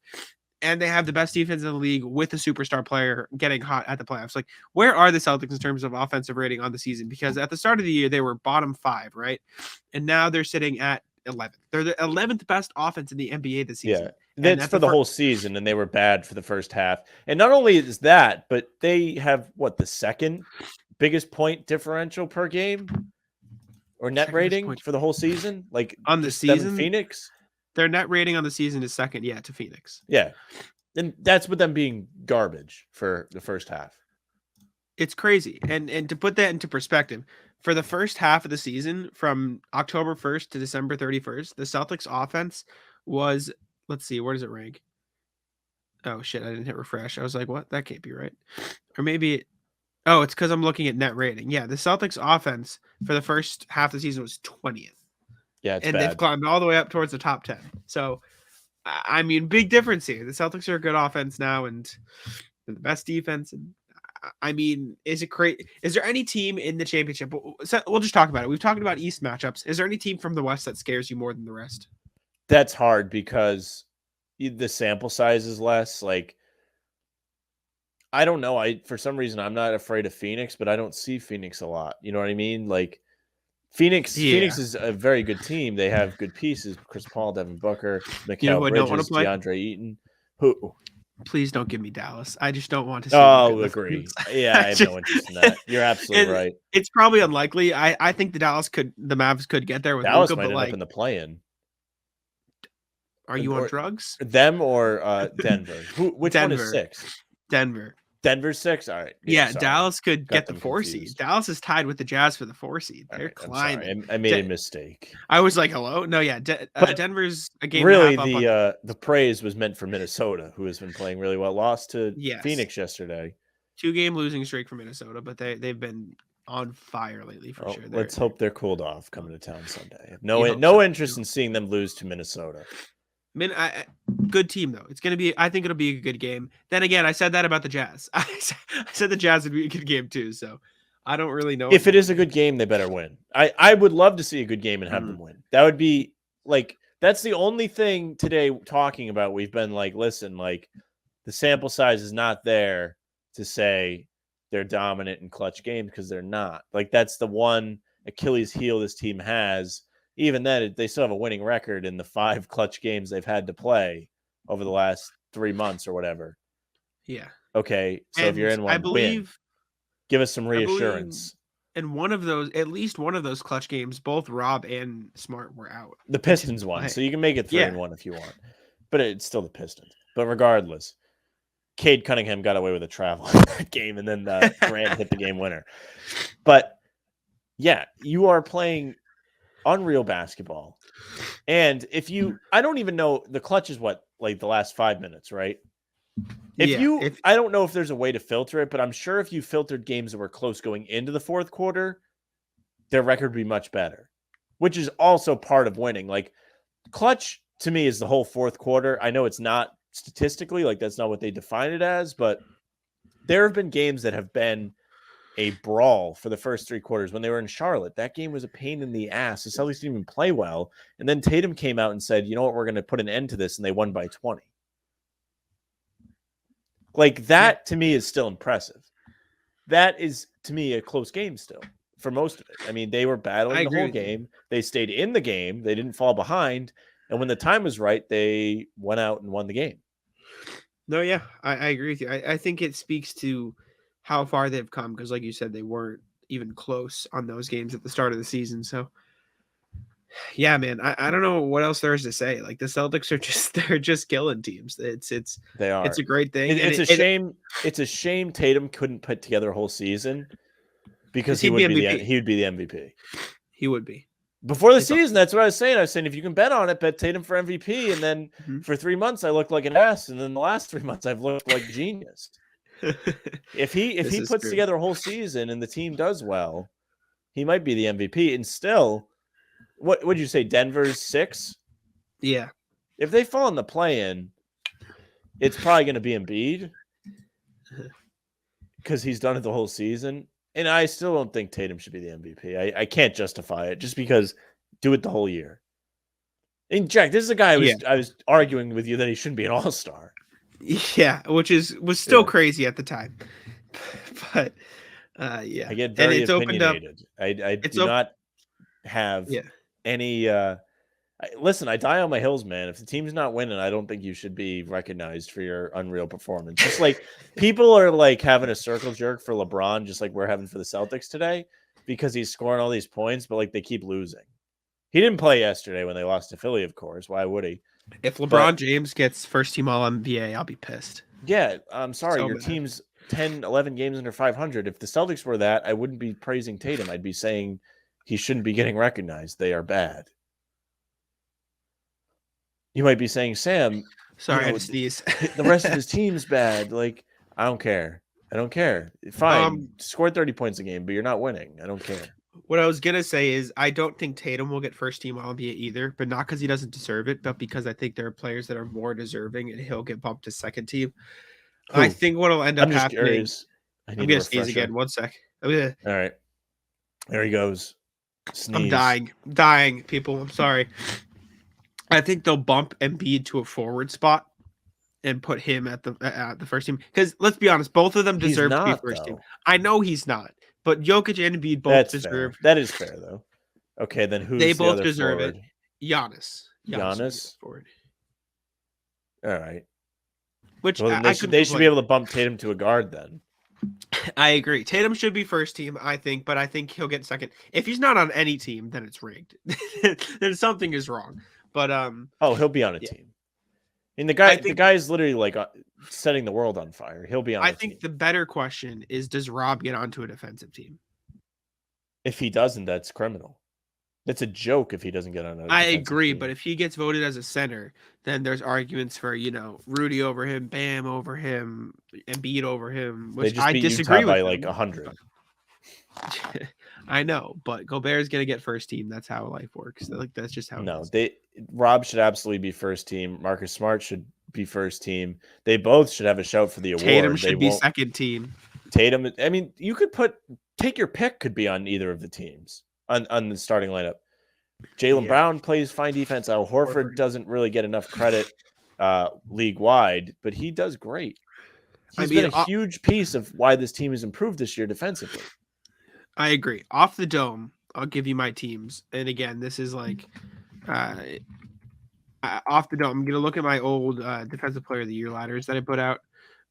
And they have the best defense in the league with a superstar player getting hot at the playoffs. Like, where are the Celtics in terms of offensive rating on the season? Because at the start of the year, they were bottom 5, right? And now they're sitting at 11th. They're the 11th best offense in the NBA this season. Yeah, that's for the whole season, and they were bad for the first half. And not only is that, but they have, the second biggest point differential per game or net rating for the whole season? Like, on the season? Phoenix? Their net rating on the season is second, to Phoenix. Yeah. And that's with them being garbage for the first half. It's crazy. And to put that into perspective, for the first half of the season, from October 1st to December 31st, the Celtics offense was, let's see, where does it rank? Oh, shit, I didn't hit refresh. I was like, what? That can't be right. Or maybe, it's because I'm looking at net rating. Yeah, the Celtics offense for the first half of the season was 20th. Yeah, it's and bad. They've climbed all the way up towards the top 10. So, I mean, big difference here. The Celtics are a good offense now, and the best defense. And I mean, is there any team in the championship? We'll just talk about it. We've talked about East matchups. Is there any team from the West that scares you more than the rest? That's hard because the sample size is less. Like, I don't know. For some reason, I'm not afraid of Phoenix, but I don't see Phoenix a lot. You know what I mean? Like, Phoenix is a very good team. They have good pieces: Chris Paul, Devin Booker, Mikal Bridges, DeAndre Eaton. Who? Please don't give me Dallas. I just don't want to see. Oh, agree. Yeah, I have no interest in that. You're absolutely right. It's probably unlikely. I think the Mavs could get there with Dallas Luka, might end up in the play-in. Are you on drugs? Them or Denver? Which one is 6? Denver's 6? All right. Yeah, Dallas could get the 4 seed. Dallas is tied with the Jazz for the 4 seed. They're climbing. I made a mistake. I was like, hello? No, yeah. Denver's a game. Really, the praise was meant for Minnesota, who has been playing really well. Lost to Phoenix yesterday. 2-game losing streak for Minnesota, but they've been on fire lately for sure. Let's hope they're cooled off coming to town Sunday. No interest in seeing them lose to Minnesota. Good team though. I think it'll be a good game. Then again, I said that about the Jazz. I said the Jazz would be a good game too. So I don't really know. If it is a good game, they better win. I would love to see a good game and have them win. That would be that's the only thing today talking about. We've been like, listen, like the sample size is not there to say they're dominant in clutch games because they're not. Like that's the one Achilles heel this team has. Even then, they still have a winning record in the 5 clutch games they've had to play over the last 3 months or whatever. Yeah. Okay. So if you're in one, give us some reassurance. And at least one of those clutch games, both Rob and Smart were out. The Pistons won, so you can make it 3-1 if you want. But it's still the Pistons. But regardless, Cade Cunningham got away with a travel in that game, and then Grant hit the game winner. But yeah, you are playing unreal basketball. And I don't even know, the clutch is the last 5 minutes, right? I don't know if there's a way to filter it, but I'm sure if you filtered games that were close going into the fourth quarter, their record would be much better, which is also part of winning. Like clutch to me is the whole fourth quarter. I know it's not statistically, that's not what they define it as, but there have been games that have been a brawl for the first 3 quarters. When they were in Charlotte, that game was a pain in the ass. The Celtics didn't even play well. And then Tatum came out and said, you know what, we're going to put an end to this. And they won by 20. That to me is still impressive. That is to me a close game still for most of it. I mean, they were battling the whole game. They stayed in the game. They didn't fall behind. And when the time was right, they went out and won the game. No, yeah, I agree with you. I think it speaks to how far they've come because, like you said, they weren't even close on those games at the start of the season. So Yeah, man. I don't know what else there is to say. Like the Celtics are they're just killing teams. They are. It's a great thing, and It's a shame. It's a shame Tatum couldn't put together a whole season because because he'd be he MVP. would be the MVP. He would be. Before the It's season, that's what I was saying. I was saying if you can bet on it, bet Tatum for MVP. And then for 3 months, I looked like an ass. And then the last 3 months, I've looked like genius. If he puts together a whole season and the team does well, he might be the MVP. And still, what would you say? Denver's 6? Yeah. If they fall in the play-in, it's probably going to be Embiid because he's done it the whole season. And I still don't think Tatum should be the MVP. I can't justify it just because do it the whole year. And Jack, this is a guy I was arguing with you that he shouldn't be an all-star. Yeah, which was still crazy at the time. But yeah. I get very opinionated. I do not have any listen, I die on my hills, man. If the team's not winning, I don't think you should be recognized for your unreal performance. Just like people are like having a circle jerk for LeBron, just like we're having for the Celtics today, because he's scoring all these points, but like they keep losing. He didn't play yesterday when they lost to Philly, of course. Why would he? If LeBron James gets first team All NBA, I'll be pissed. Yeah, I'm sorry. Your team's 10, 11 games under 500. If the Celtics were that, I wouldn't be praising Tatum. I'd be saying he shouldn't be getting recognized. They are bad. You might be saying, Sam, sorry, I had to sneeze. The rest of his team's bad. Like, I don't care. I don't care. Fine, score 30 points a game, but you're not winning. I don't care. What I was gonna say is I don't think Tatum will get first team All NBA either, but not because he doesn't deserve it, but because I think there are players that are more deserving, and he'll get bumped to second team. Who? I think what'll end up happening. Curious. I'm gonna sneeze again. 1 sec. All right, there he goes. Sneeze. I'm dying, people. I'm sorry. I think they'll bump Embiid to a forward spot and put him at the first team. Because let's be honest, both of them deserve to be first team. I know he's not, but Jokic and Embiid both deserve. Fair. That is fair, though. Okay, then who's they the both other deserve forward? it? Giannis. Forward. All right. Which they should be able to bump Tatum to a guard then. I agree. Tatum should be first team, I think, but I think he'll get second. If he's not on any team, then it's rigged. Then something is wrong. But he'll be on a team. And the guy is literally like setting the world on fire. He'll be on. I think the better question is, does Rob get onto a defensive team? If he doesn't, that's criminal. That's a joke if he doesn't get on. I agree, but if he gets voted as a center, then there's arguments for Rudy over him, Bam over him, Embiid over him, which I disagree with. By like 100. I know, but Gobert's gonna get first team. That's how life works. Like that's just how. No, Rob should absolutely be first team. Marcus Smart should be first team. They both should have a shout for the award. Tatum should be second team. Tatum. I mean, you could take your pick. Could be on either of the teams on the starting lineup. Jaylen Brown plays fine defense. Al Horford doesn't really get enough credit league wide, but he does great. He's been a huge piece of why this team has improved this year defensively. I agree. Off the dome, I'll give you my teams. And again, this is like off the dome. I'm going to look at my old Defensive Player of the Year ladders that I put out.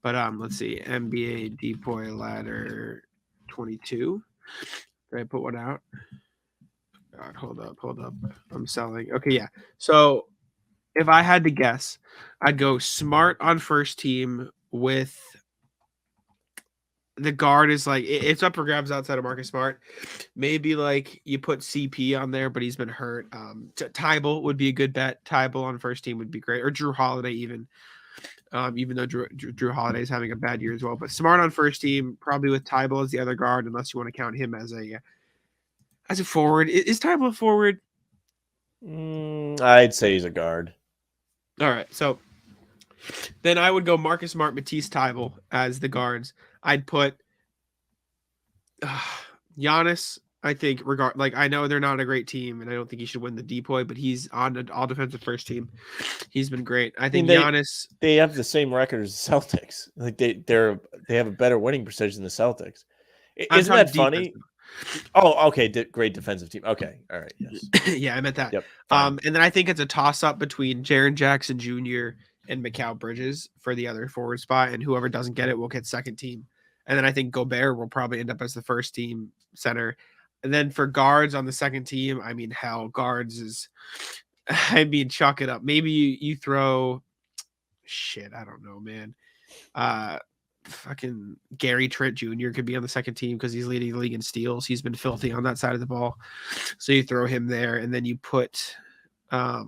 But let's see. NBA DPOY ladder 22. Did I put one out? God, hold up. I'm selling. Okay, yeah. So if I had to guess, I'd go Smart on first team with the guard is like it's up for grabs outside of Marcus Smart. Maybe like you put CP on there, but he's been hurt. Tybal would be a good bet. Tybal on first team would be great, or Drew Holiday even though Drew Holiday is having a bad year as well. But Smart on first team, probably with Tybal as the other guard, unless you want to count him as a forward. Is Tybal a forward? I'd say he's a guard. All right, so then I would go Marcus Smart, Matisse Tybal as the guards. I'd put Giannis. I think I know they're not a great team, and I don't think he should win the DPOY, but he's on an all defensive first team. He's been great. I think Giannis. They have the same record as the Celtics. Like they have a better winning percentage than the Celtics. Isn't that funny? Oh, okay. Great defensive team. Okay. All right. Yes. Yeah, I meant that. Yep, and then I think it's a toss-up between Jaren Jackson Jr. and Mikal Bridges for the other forward spot, and whoever doesn't get it will get second team. And then I think Gobert will probably end up as the first team center. And then for guards on the second team, I mean, hell, guards is, I mean, chalk it up. Maybe you throw, shit, I don't know, man. Fucking Gary Trent Jr. could be on the second team because he's leading the league in steals. He's been filthy on that side of the ball. So you throw him there, and then you put, yeah,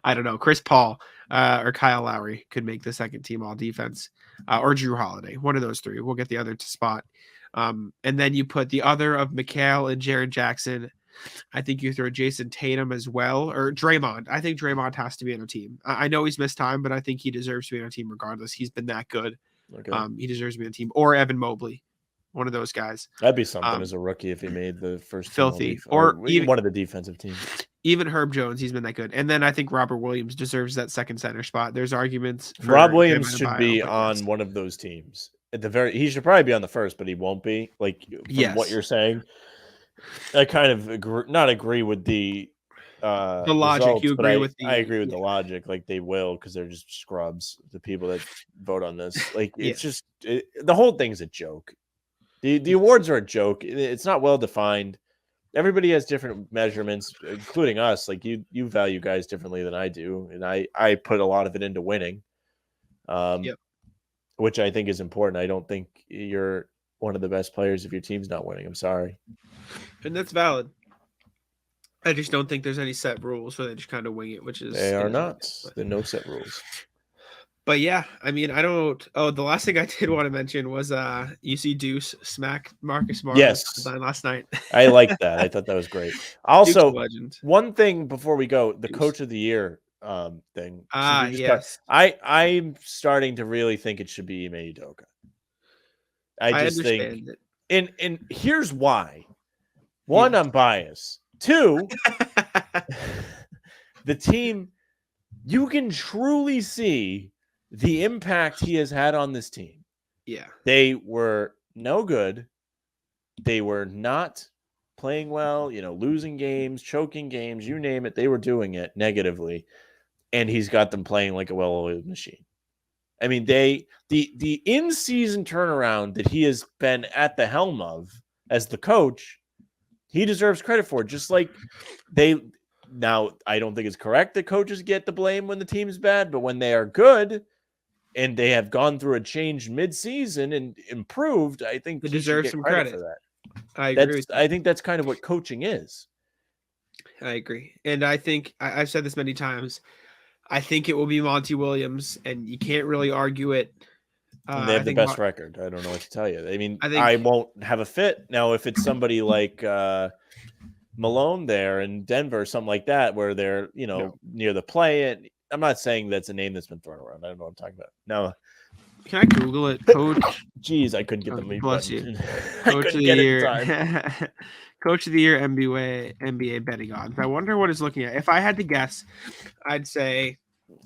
I don't know, Chris Paul or Kyle Lowry could make the second team all defense, or Drew Holiday, one of those three. We'll get the other to spot. And then you put the other of Mikal and Jaren Jackson. I think you throw Jason Tatum as well, or Draymond. I think Draymond has to be on a team. I know he's missed time, but I think he deserves to be on a team regardless. He's been that good. Okay. He deserves to be on a team. Or Evan Mobley, one of those guys. That'd be something as a rookie if he made the first filthy, or even one of the defensive teams. Even Herb Jones, he's been that good. And then I think Robert Williams deserves that second center spot. There's arguments for Rob Williams should be on one of those teams. He should probably be on the first, but he won't be. Like from what you're saying, I kind of not agree with the logic. Results, you agree with I agree with the logic. Like they will, because they're just scrubs. The people that vote on this, like it's just the whole thing's a joke. The awards are a joke. It's not well defined. Everybody has different measurements, including us. Like you value guys differently than I do, and I put a lot of it into winning, which I think is important. I don't think you're one of the best players if your team's not winning. I'm sorry, and that's valid. I just don't think there's any set rules, so they just kind of wing it, which is they are not. There are no set rules. But yeah, I mean, I don't. Oh, the last thing I did want to mention was UC Deuce smack Marcus Smart. Yes, last night. I liked that. I thought that was great. Also, one thing before we go, the Coach of the Year thing. Yes. I'm starting to really think it should be Ime Udoka. I just think, and here's why. One, I'm biased. Two, the team, you can truly see the impact he has had on this team. Yeah. They were no good. They were not playing well, losing games, choking games, you name it. They were doing it negatively. And he's got them playing like a well-oiled machine. I mean, the in-season turnaround that he has been at the helm of as the coach, he deserves credit for. Just like now, I don't think it's correct that coaches get the blame when the team's bad, but when they are good and they have gone through a change mid-season and improved, I think they deserve some credit for that. I agree. I think that's kind of what coaching is. I agree. And I think I've said this many times. I think it will be Monty Williams, and you can't really argue it. They have the best record. I don't know what to tell you. I mean, I won't have a fit. Now, if it's somebody like Malone there in Denver, something like that, where they're, near the play, I'm not saying that's a name that's been thrown around. I don't know what I'm talking about. No. Can I Google it? Coach. Jeez, I couldn't get the mute button. Coach of the year. Coach of the year NBA betting odds. I wonder what it's looking at. If I had to guess, I'd say.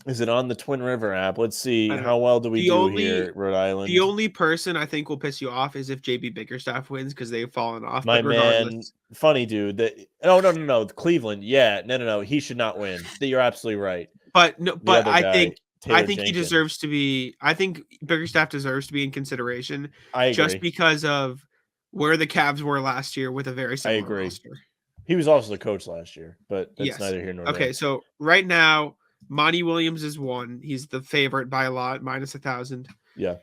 Is it on the Twin River app? Let's see. How well do we do here, Rhode Island? The only person I think will piss you off is if JB Bickerstaff wins because they've fallen off. My man, funny dude. No. Cleveland. Yeah, no. He should not win. You're absolutely right. But no, but I think Jenkins. He deserves to be. I think Bickerstaff deserves to be in consideration. I agree. Just because of where the Cavs were last year with a very similar roster. He was also the coach last year, but that's neither here nor there. Okay, so right now, Monty Williams is one. He's the favorite by a lot, minus 1,000. Yeah.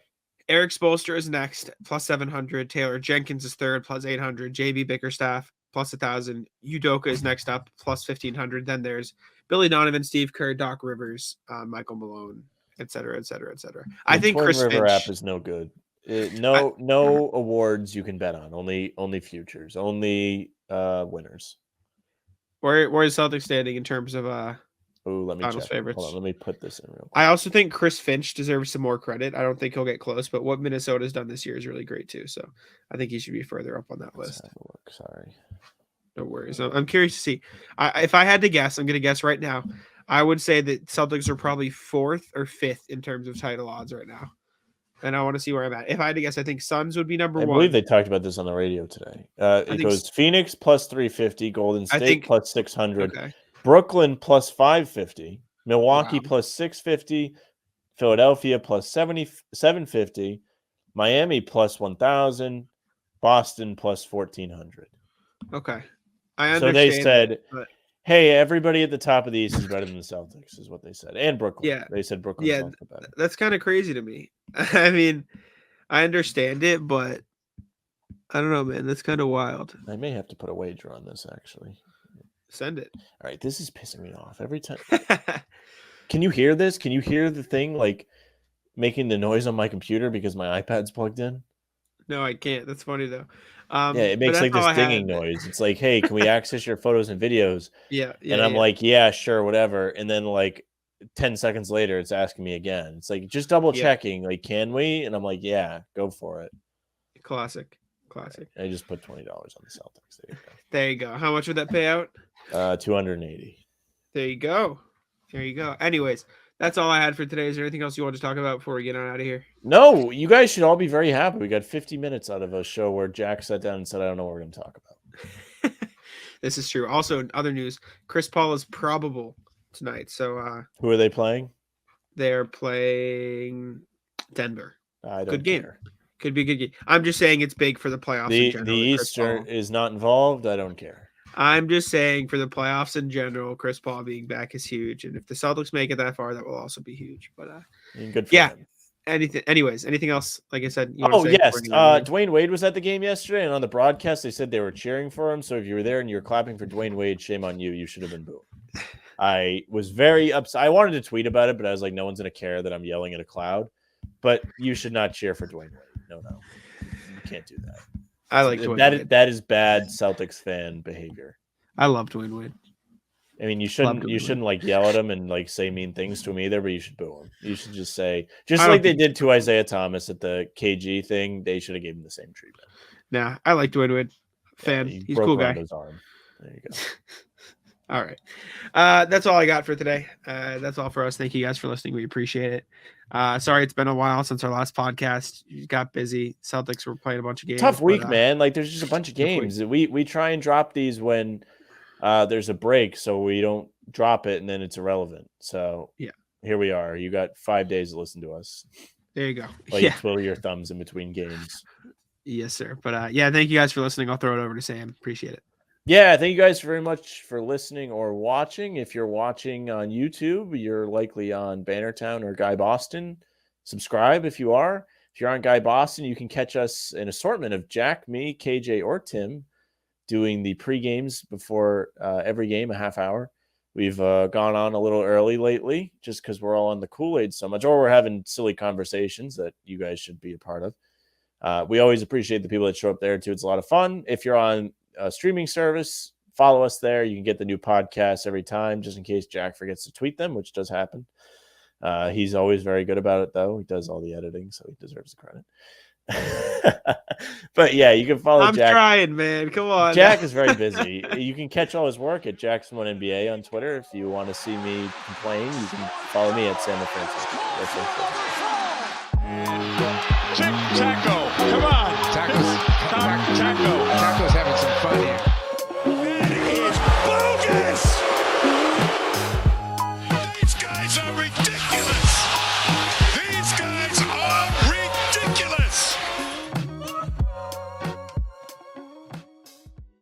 Eric Spoelstra is next, plus 700. Taylor Jenkins is third, plus 800. JB Bickerstaff, plus 1,000. Udoka is next up, plus 1,500. Then there's Billy Donovan, Steve Kerr, Doc Rivers, Michael Malone, et cetera, et cetera, et cetera. I think Chris River Finch app is no good. No awards you can bet on. Only futures. Only winners. Where is Celtics standing in terms of let me finals check. favorites? Hold on, let me put this in real quick. I also think Chris Finch deserves some more credit. I don't think he'll get close, but what Minnesota's done this year is really great too. So I think he should be further up on that list. Let's have a look. Sorry. No worries. I'm curious to see. If I had to guess, I'm going to guess right now. I would say that Celtics are probably 4th or 5th in terms of title odds right now. And I want to see where I'm at. If I had to guess, I think Suns would be number 1. I believe they talked about this on the radio today. It goes Phoenix plus 350, Golden State plus 600, Brooklyn plus 550, Milwaukee plus 650, Philadelphia plus 750, Miami plus 1,000, Boston plus 1,400. Okay. I understand. So they said, but hey, everybody at the top of the East is better than the Celtics, is what they said. And Brooklyn. Yeah. They said Brooklyn's also better. That's kind of crazy to me. I mean, I understand it, but I don't know, man. That's kind of wild. I may have to put a wager on this, actually. Send it. All right, this is pissing me off every time. Can you hear this? Can you hear the thing like making the noise on my computer because my iPad's plugged in? No, I can't. That's funny though. Yeah, it makes like this dinging noise. It's like, hey, can we access your photos and videos? Yeah. And I'm like, yeah, sure, whatever. And then like 10 seconds later, it's asking me again. It's like, just double checking. Like, can we? And I'm like, yeah, go for it. Classic. I just put $20 on the Celtics. There you go. How much would that pay out? 280. There you go. Anyways, that's all I had for today. Is there anything else you want to talk about before we get on out of here? No, you guys should all be very happy. We got 50 minutes out of a show where Jack sat down and said, I don't know what we're going to talk about. This is true. Also, in other news, Chris Paul is probable tonight. So who are they playing? They're playing Denver. I don't good game. care. Could be a good game. I'm just saying it's big for the playoffs. The East is not involved. I don't care. I'm just saying for the playoffs in general, Chris Paul being back is huge. And if the Celtics make it that far, that will also be huge. But good for them. Anything else? Like I said, yes. Dwayne Wade was at the game yesterday, and on the broadcast, they said they were cheering for him. So if you were there and you were clapping for Dwayne Wade, shame on you. You should have been booed. I was very upset. I wanted to tweet about it, but I was like, no one's going to care that I'm yelling at a cloud. But you should not cheer for Dwayne Wade. No. You can't do that. I like Dwayne Wade. That is bad Celtics fan behavior. I love Dwayne Wade. I mean, you shouldn't like yell at him and like say mean things to him either, but you should boo him. You should just say, like they did to Isaiah Thomas at the KG thing, they should have given him the same treatment. Nah, I like Dwayne Wade. Fan. Yeah, he's a cool guy. His arm. There you go. All right. That's all I got for today. That's all for us. Thank you guys for listening. We appreciate it. Sorry, it's been a while since our last podcast. You got busy. Celtics were playing a bunch of games. Tough week, man. Like there's just a bunch of games. We try and drop these when there's a break, so we don't drop it and then it's irrelevant. So yeah, here we are. You got 5 days to listen to us. There you go. You twiddle your thumbs in between games. Yes, sir. But thank you guys for listening. I'll throw it over to Sam. Appreciate it. Yeah, thank you guys very much for listening or watching. If you're watching on YouTube, you're likely on Bannertown or Guy Boston. Subscribe if you are. If you're on Guy Boston, you can catch us an assortment of Jack, me, KJ, or Tim doing the pre-games before every game, a half hour. We've gone on a little early lately just because we're all on the Kool-Aid so much, or we're having silly conversations that you guys should be a part of. We always appreciate the people that show up there, too. It's a lot of fun. If you're on a streaming service, follow us there. You can get the new podcasts every time, just in case Jack forgets to tweet them, which does happen. He's always very good about it, though. He does all the editing, so he deserves the credit. But yeah, you can follow Jack. I'm trying, man. Come on. Jack is very busy. You can catch all his work at Jackson1NBA on Twitter. If you want to see me complain, you can follow me at Sam Francis. That's it. Tic-tac-toe. Come on.